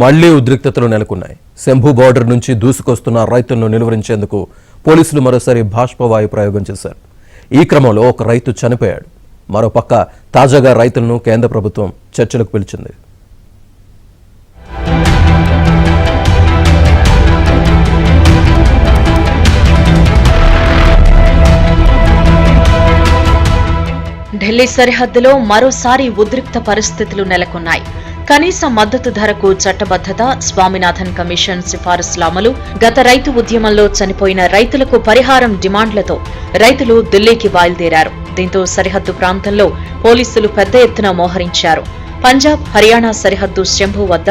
మళ్లీ ఉద్రిక్తతలు నెలకొన్నాయి. శంభు బోర్డర్ నుంచి దూసుకొస్తున్న రైతులను నిలువరించేందుకు పోలీసులు మరోసారి బాష్పవాయు ప్రయోగం చేశారు. ఈ క్రమంలో ఒక రైతు చనిపోయాడు. మరోపక్క తాజాగా రైతులను కేంద్ర ప్రభుత్వం చర్చలకు పిలిచింది. ఢిల్లీ సరిహద్దులో మరోసారి ఉద్రిక్త పరిస్థితులు నెలకొన్నాయి. కనీస మద్దతు ధరకు చట్టబద్దత, స్వామినాథన్ కమిషన్ సిఫారసుల అమలు, గత రైతు ఉద్యమంలో చనిపోయిన రైతులకు పరిహారం డిమాండ్లతో రైతులు ఢిల్లీకి బయలుదేరారు. దీంతో సరిహద్దు ప్రాంతంలో పోలీసులు పెద్ద ఎత్తున మోహరించారు. పంజాబ్, హర్యానా సరిహద్దు శంభు వద్ద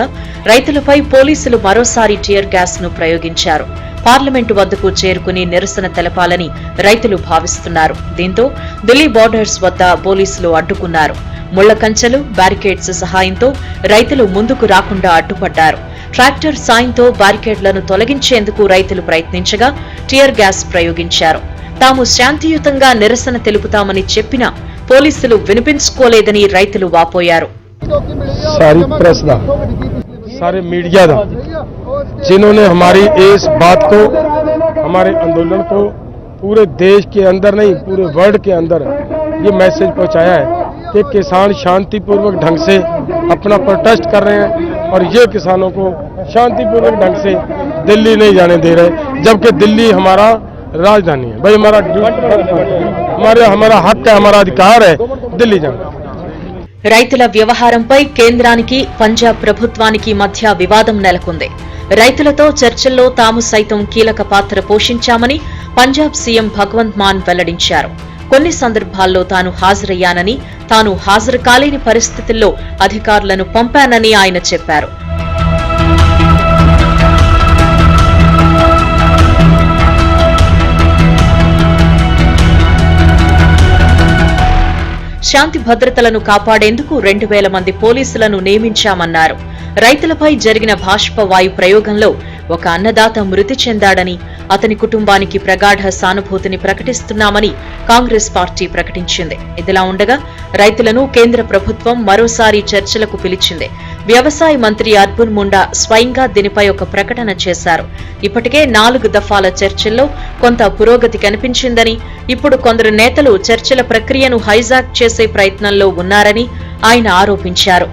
రైతులపై పోలీసులు మరోసారి టియర్ గ్యాస్ ను ప్రయోగించారు. పార్లమెంటు వద్దకు చేరుకుని నిరసన తెలపాలని రైతులు భావిస్తున్నారు. దీంతో ఢిల్లీ బోర్డర్స్ వద్ద పోలీసులు అడ్డుకున్నారు. ముళ్ల కంచెలు, బ్యారికేడ్స్ సహాయంతో రైతులు ముందుకు రాకుండా అడ్డుపడ్డారు. ట్రాక్టర్ సాయంతో బ్యారికేడ్లను తొలగించేందుకు రైతులు ప్రయత్నించగా టియర్ గ్యాస్ ప్రయోగించారు. తాము శాంతియుతంగా నిరసన తెలుపుతామని చెప్పినా పోలీసులు వినిపించుకోలేదని రైతులు వాపోయారు. सारे मीडिया था जिन्होंने हमारी इस बात को, हमारे आंदोलन को पूरे देश के अंदर नहीं पूरे वर्ल्ड के अंदर ये मैसेज पहुंचाया है कि किसान शांतिपूर्वक ढंग से अपना प्रोटेस्ट कर रहे हैं और ये किसानों को शांतिपूर्वक ढंग से दिल्ली नहीं जाने दे रहे, जबकि दिल्ली हमारा राजधानी है। भाई हमारा हक है, हमारा अधिकार है दिल्ली जाना। రైతుల వ్యవహారంపై కేంద్రానికి, పంజాబ్ ప్రభుత్వానికి మధ్య వివాదం నెలకొంది. రైతులతో చర్చల్లో తాము సైతం కీలక పాత్ర పోషించామని పంజాబ్ సీఎం భగవంత్ మాన్ వెల్లడించారు. కొన్ని సందర్భాల్లో తాను హాజరయ్యానని, తాను హాజరు కాలేని పరిస్థితుల్లో అధికారులను పంపానని ఆయన చెప్పారు. శాంతి భద్రతలను కాపాడేందుకు 2000 మంది పోలీసులను నియమించామన్నారు. రైతులపై జరిగిన బాష్పవాయు ప్రయోగంలో ఒక అన్నదాత మృతి చెందాడని, అతని కుటుంబానికి ప్రగాఢ సానుభూతిని ప్రకటిస్తున్నామని కాంగ్రెస్ పార్టీ ప్రకటించింది. ఇదిలా ఉండగా రైతులను కేంద్ర ప్రభుత్వం మరోసారి చర్చలకు పిలిచింది. వ్యవసాయ మంత్రి అర్జున్ ముండా స్వయంగా దీనిపై ఒక ప్రకటన చేశారు. ఇప్పటికే 4 దఫాల చర్చల్లో కొంత పురోగతి కనిపించిందని, ఇప్పుడు కొందరు నేతలు చర్చల ప్రక్రియను హైజాక్ చేసే ప్రయత్నంలో ఉన్నారని ఆయన ఆరోపించారు.